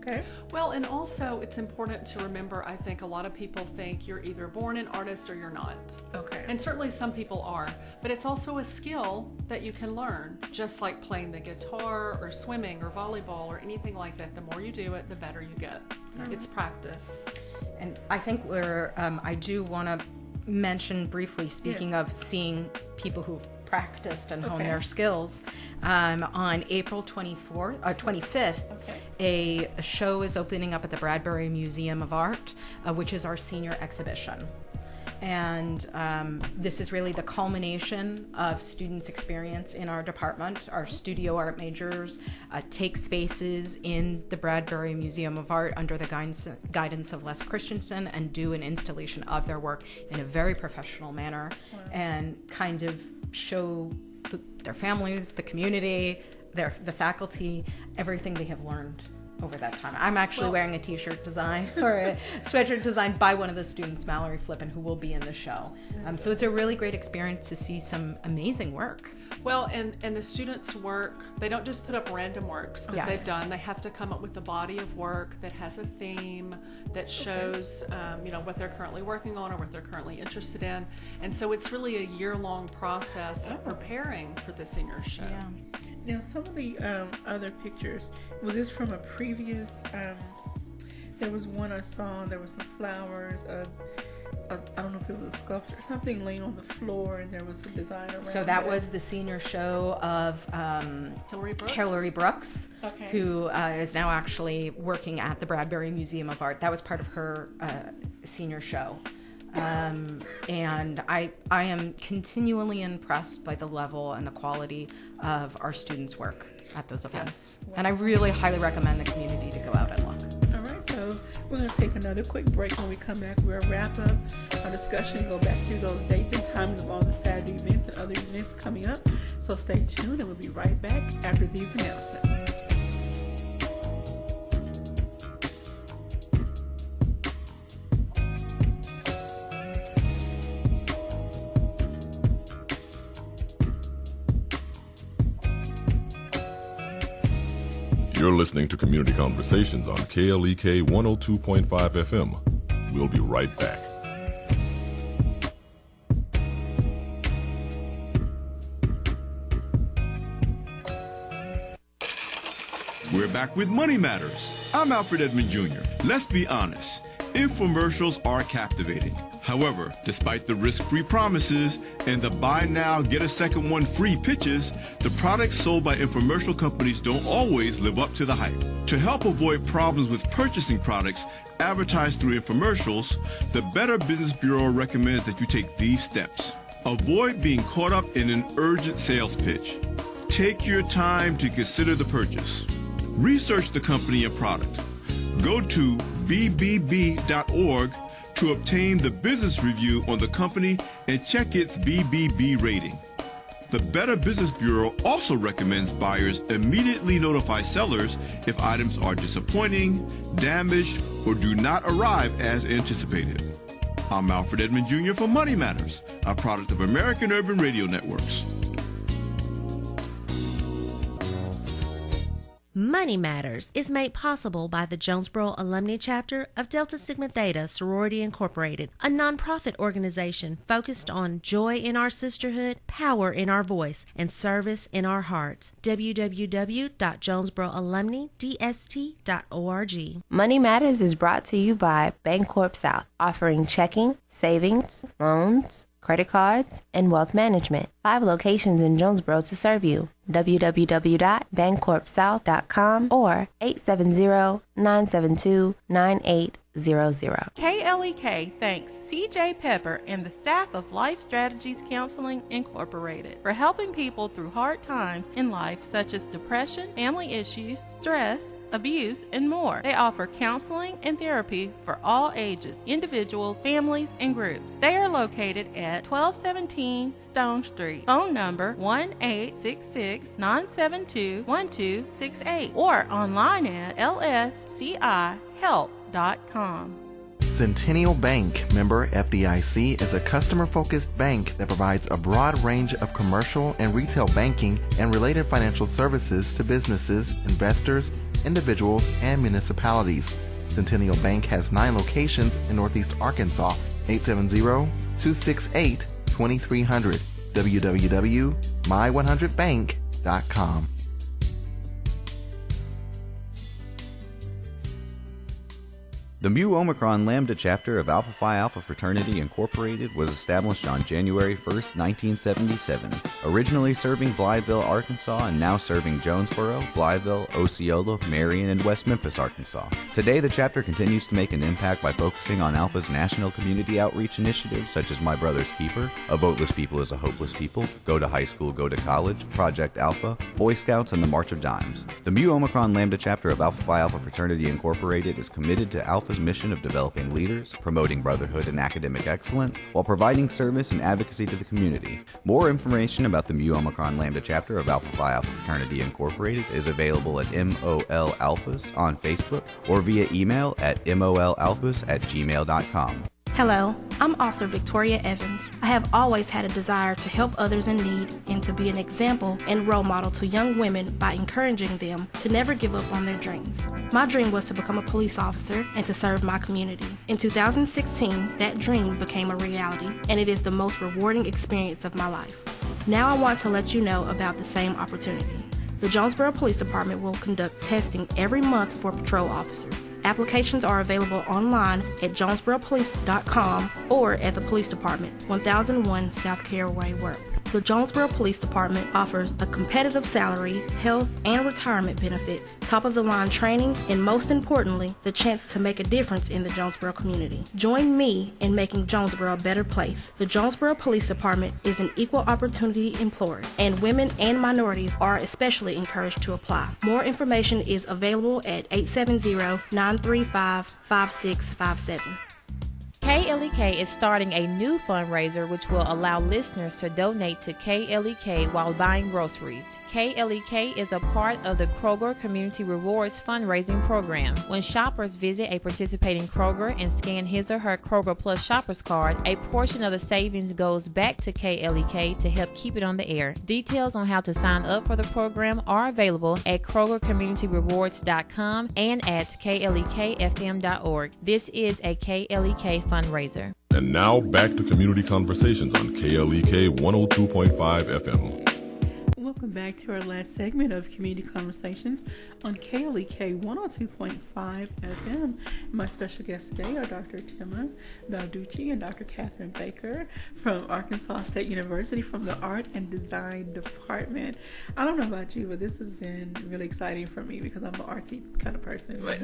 Okay. Well, and also it's important to remember, I think a lot of people think you're either born an artist or you're not. Okay. And certainly some people are, but it's also a skill that you can learn, just like playing the guitar or swimming or volleyball or anything like that. The more you do it, the better you get. It's practice. And I think I do want to mention briefly, speaking of seeing people who've practiced and honed their skills, on April 25th, a show is opening up at the Bradbury Museum of Art, which is our senior exhibition. And this is really the culmination of students' experience in our department. Our studio art majors take spaces in the Bradbury Museum of Art under the guidance of Les Christensen and do an installation of their work in a very professional manner and kind of show their families, the community, the faculty, everything they have learned over that time. I'm actually wearing a t-shirt design or a sweatshirt designed by one of the students, Mallory Flippin, who will be in the show. So it's a really great experience to see some amazing work. Well, and the students' work, they don't just put up random works that they've done. They have to come up with a body of work that has a theme, that shows what they're currently working on or what they're currently interested in. And so it's really a year-long process of preparing for the senior show. Yeah. Now, some of the other pictures, was this from a previous, there was one I saw, there was some flowers, I don't know if it was a sculpture, something laying on the floor, and there was a design around So that was the senior show of Hillary Brooks, who is now actually working at the Bradbury Museum of Art. That was part of her senior show. And I am continually impressed by the level and the quality of our students' work at those events. Wow. And I really highly recommend the community to go out and look. All right, so we're going to take another quick break. When we come back, we'll wrap up our discussion, go back through those dates and times of all the Saturday events and other events coming up. So stay tuned, and we'll be right back after these announcements. You're listening to Community Conversations on KLEK 102.5 FM. We'll be right back. We're back with Money Matters. I'm Alfred Edmond Jr. Let's be honest, infomercials are captivating. However, despite the risk-free promises and the buy now, get a second one free pitches, the products sold by infomercial companies don't always live up to the hype. To help avoid problems with purchasing products advertised through infomercials, the Better Business Bureau recommends that you take these steps. Avoid being caught up in an urgent sales pitch. Take your time to consider the purchase. Research the company and product. Go to bbb.org to obtain the business review on the company and check its BBB rating. The Better Business Bureau also recommends buyers immediately notify sellers if items are disappointing, damaged, or do not arrive as anticipated. I'm Alfred Edmond Jr. for Money Matters, a product of American Urban Radio Networks. Money Matters is made possible by the Jonesboro Alumni Chapter of Delta Sigma Theta Sorority Incorporated, a nonprofit organization focused on joy in our sisterhood, power in our voice, and service in our hearts. www.jonesboroalumnidst.org. Money Matters is brought to you by Bancorp South, offering checking, savings, loans, credit cards, and wealth management. 5 locations in Jonesboro to serve you. www.bancorpsouth.com or 870-972-9800. KLEK thanks CJ Pepper and the staff of Life Strategies Counseling Incorporated for helping people through hard times in life such as depression, family issues, stress, abuse, and more. They offer counseling and therapy for all ages, individuals, families, and groups. They are located at 1217 Stone Street. Phone number 1-866-972-1268 or online at lscihelp.com. Centennial Bank, member FDIC, is a customer-focused bank that provides a broad range of commercial and retail banking and related financial services to businesses, investors, individuals, and municipalities. Centennial Bank has 9 locations in Northeast Arkansas. 870-268-2300. www.my100bank.com. The Mu Omicron Lambda chapter of Alpha Phi Alpha Fraternity Incorporated was established on January 1st, 1977, originally serving Blytheville, Arkansas, and now serving Jonesboro, Blytheville, Osceola, Marion, and West Memphis, Arkansas. Today, the chapter continues to make an impact by focusing on Alpha's national community outreach initiatives such as My Brother's Keeper, A Voteless People is a Hopeless People, Go to High School, Go to College, Project Alpha, Boy Scouts, and the March of Dimes. The Mu Omicron Lambda chapter of Alpha Phi Alpha Fraternity Incorporated is committed to Alpha's mission of developing leaders, promoting brotherhood and academic excellence, while providing service and advocacy to the community. More information about the Mu Omicron Lambda chapter of Alpha Phi Alpha Fraternity Incorporated is available at MOL Alphas on Facebook or via email at molalphas@gmail.com. Hello, I'm Officer Victoria Evans. I have always had a desire to help others in need and to be an example and role model to young women by encouraging them to never give up on their dreams. My dream was to become a police officer and to serve my community. In 2016, that dream became a reality, and it is the most rewarding experience of my life. Now I want to let you know about the same opportunity. The Jonesboro Police Department will conduct testing every month for patrol officers. Applications are available online at jonesboropolice.com or at the Police Department, 1001 South Caraway Work. The Jonesboro Police Department offers a competitive salary, health, and retirement benefits, top-of-the-line training, and most importantly, the chance to make a difference in the Jonesboro community. Join me in making Jonesboro a better place. The Jonesboro Police Department is an equal opportunity employer, and women and minorities are especially encouraged to apply. More information is available at 870-935-5657. KLEK is starting a new fundraiser which will allow listeners to donate to KLEK while buying groceries. KLEK is a part of the Kroger Community Rewards fundraising program. When shoppers visit a participating Kroger and scan his or her Kroger Plus shoppers card, a portion of the savings goes back to KLEK to help keep it on the air. Details on how to sign up for the program are available at KrogerCommunityRewards.com and at KLEKFM.org. This is a KLEK fundraiser. And now back to Community Conversations on KLEK 102.5 FM. Welcome back to our last segment of Community Conversations on KLEK 102.5 FM. My special guests today are Dr. Tima Balducci and Dr. Catherine Baker from Arkansas State University from the Art and Design Department. I don't know about you, but this has been really exciting for me because I'm an artsy kind of person. But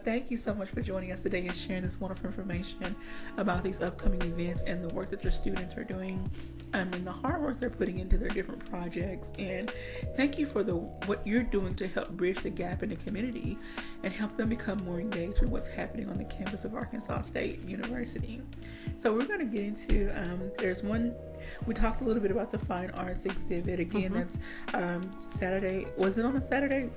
thank you so much for joining us today and sharing this wonderful information about these upcoming events and the work that your students are doing and the hard work they're putting into their different projects. And thank you for what you're doing to help bridge the gap in the community and help them become more engaged with what's happening on the campus of Arkansas State University. So we're going to get into, there's one, we talked a little bit about the Fine Arts exhibit. Again, that's Saturday. Was it on a Saturday?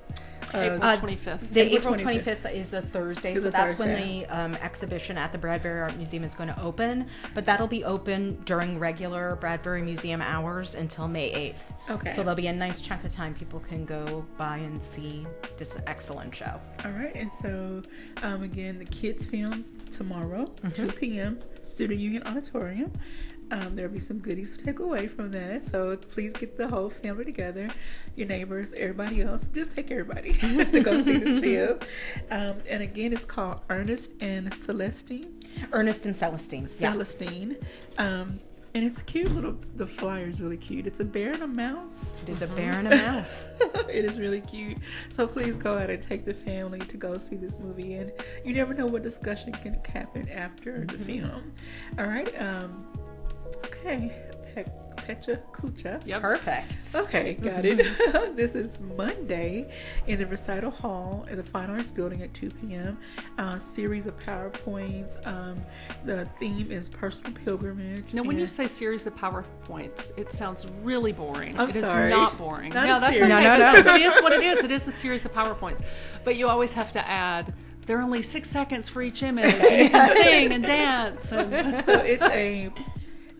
April 25th. The April 25th is a Thursday, so that's when the exhibition at the Bradbury Art Museum is going to open. But that'll be open during regular Bradbury Museum hours until May 8th. Okay. So there'll be a nice chunk of time people can go by and see this excellent show. All right, and so again, the kids film tomorrow, 2 p.m., Student Union Auditorium. There'll be some goodies to take away from that, so please get the whole family together, your neighbors, everybody else. Just take everybody to go see this film. And again, it's called Ernest and Celestine. Ernest and Celestine. Celestine. And it's cute the flyer is really cute. It's a bear and a mouse. It is a bear and a mouse. It is really cute. So please go out and take the family to go see this movie. And you never know what discussion can happen after the film. All right. Okay. Pecha Kucha. Yep. Perfect. Okay, got it. This is Monday in the Recital Hall in the Fine Arts Building at 2 p.m. Series of PowerPoints. The theme is personal pilgrimage. Now, when you say series of PowerPoints, it sounds really boring. I'm it sorry. is not boring. Not no, a that's series. okay. No. It is what it is. It is a series of PowerPoints. But you always have to add, there are only 6 seconds for each image. And you can sing and dance. And So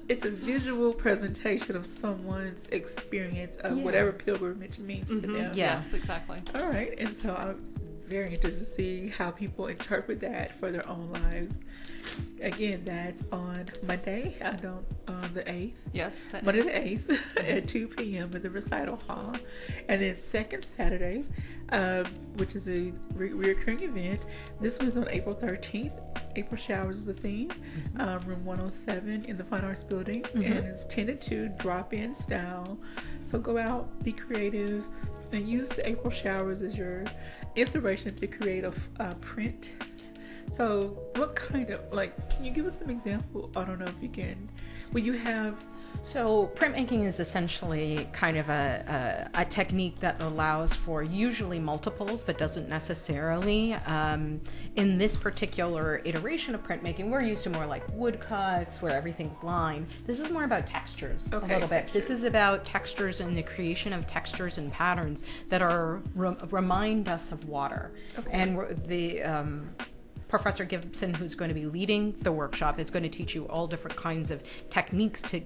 it's a visual presentation of someone's experience of whatever pilgrimage means to them. Yes, exactly. All right, and so I'm very interested to see how people interpret that for their own lives. Again, that's on Monday, the 8th. Yes. Monday the 8th at 2 p.m. at the Recital Hall. And then second Saturday, which is a reoccurring event. This one's on April 13th. April Showers is the theme. Room 107 in the Fine Arts Building. And it's 10 to 2, drop-in style. So go out, be creative, and use the April Showers as your inspiration to create a print. So what kind of, can you give us some example? I don't know if you can. Will you have... So printmaking is essentially kind of a technique that allows for usually multiples, but doesn't necessarily. In this particular iteration of printmaking, we're used to more like woodcuts where everything's lined. This is more about textures a little bit. This is about textures and the creation of textures and patterns that are remind us of water. And Professor Gibson, who's going to be leading the workshop, is going to teach you all different kinds of techniques to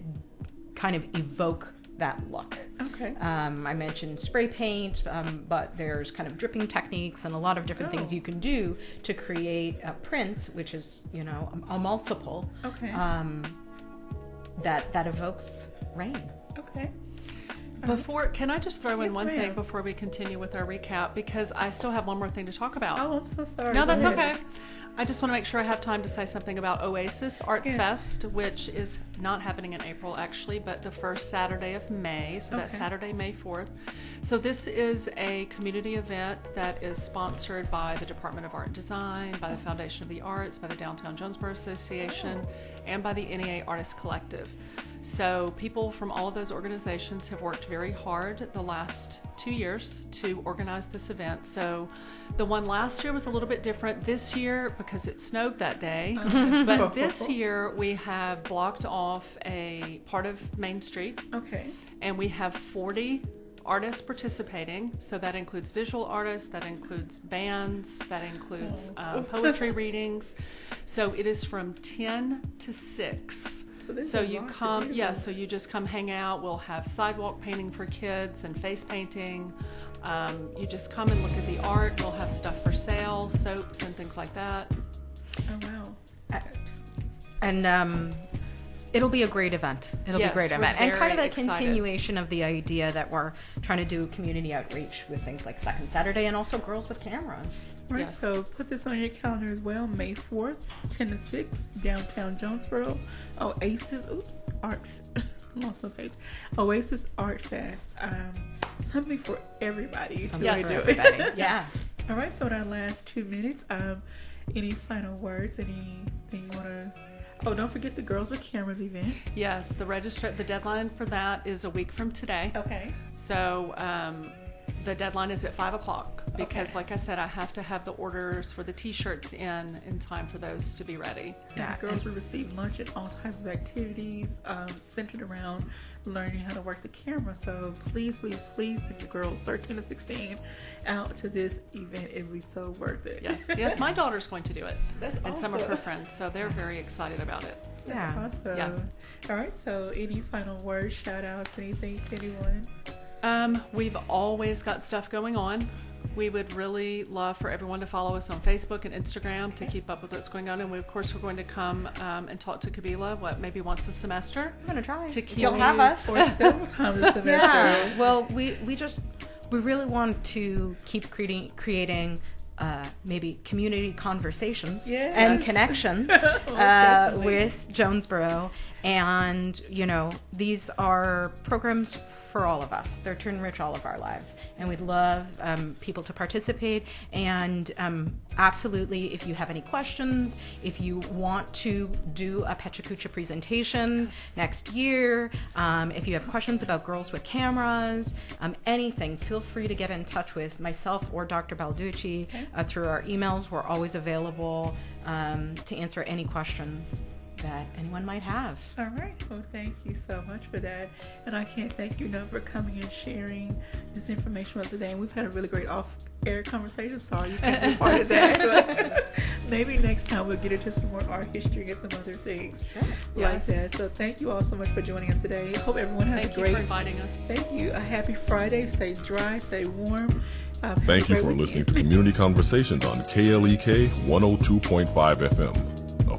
kind of evoke that look. Okay. I mentioned spray paint, but there's kind of dripping techniques and a lot of different things you can do to create a print, which is, a multiple. Okay. That evokes rain. Okay. Can I just throw in one thing before we continue with our recap? Because I still have one more thing to talk about. Oh, I'm so sorry. No, that's okay. I just want to make sure I have time to say something about Oasis Arts Fest, which is not happening in April, actually, but the first Saturday of May. So that's Saturday, May 4th. So this is a community event that is sponsored by the Department of Art and Design, by the Foundation of the Arts, by the Downtown Jonesboro Association, and by the NEA Artist Collective. So people from all of those organizations have worked very hard the last 2 years to organize this event. So the one last year was a little bit different this year because it snowed that day. But this year we have blocked off a part of Main Street. Okay. And we have 40 artists participating. So that includes visual artists, that includes bands, that includes poetry readings. So it is from 10 to 6. So you come, so you just come hang out. We'll have sidewalk painting for kids and face painting. You just come and look at the art. We'll have stuff for sale, soaps and things like that. Oh, wow. And it'll be a great event. It'll be a great event. And kind of a continuation of the idea that we're trying to do community outreach with things like Second Saturday and also Girls with Cameras. Right, so put this on your calendar as well. May 4th, 10 to 6, downtown Jonesboro. Oasis Art Fest. Something for everybody. Something for everybody. Yeah. All right, so in our last 2 minutes, any final words? Anything you want to... Oh, don't forget the Girls with Cameras event. Yes, the deadline for that is a week from today. Okay. So the deadline is at 5 o'clock because, like I said, I have to have the orders for the T-shirts in time for those to be ready. Yeah, the girls will receive lunch and all types of activities centered around learning how to work the camera. So please send your girls 13 to 16 out to this event. It'll be so worth it. Yes, my daughter's going to do it. That's and awesome. Some of her friends, so they're very excited about it. That's awesome. Yeah. All right, so any final words, shout outs, anything to anyone? We've always got stuff going on. We would really love for everyone to follow us on Facebook and Instagram to keep up with what's going on. And we're going to come and talk to Kabila, maybe once a semester? I'm going to try. To keep You'll have us. Or several times a semester. Yeah. Well, we really want to keep creating maybe community conversations and connections with Jonesboro. And, you know, these are programs for all of us. They're to enrich all of our lives. And we'd love people to participate. And absolutely, if you have any questions, if you want to do a PechaKucha presentation next year, if you have questions about Girls with Cameras, anything, feel free to get in touch with myself or Dr. Balducci through our emails. We're always available to answer any questions that anyone might have. All right. Well, thank you so much for that. And I can't thank you enough for coming and sharing this information with us today. And we've had a really great off-air conversation. Sorry you can't be part of that. But maybe next time we'll get into some more art history and some other things like that. So thank you all so much for joining us today. Hope everyone has a great... Thank you for inviting us. Thank you. A happy Friday. Stay dry. Stay warm. Thank you for listening to Community Conversations on KLEK 102.5 FM.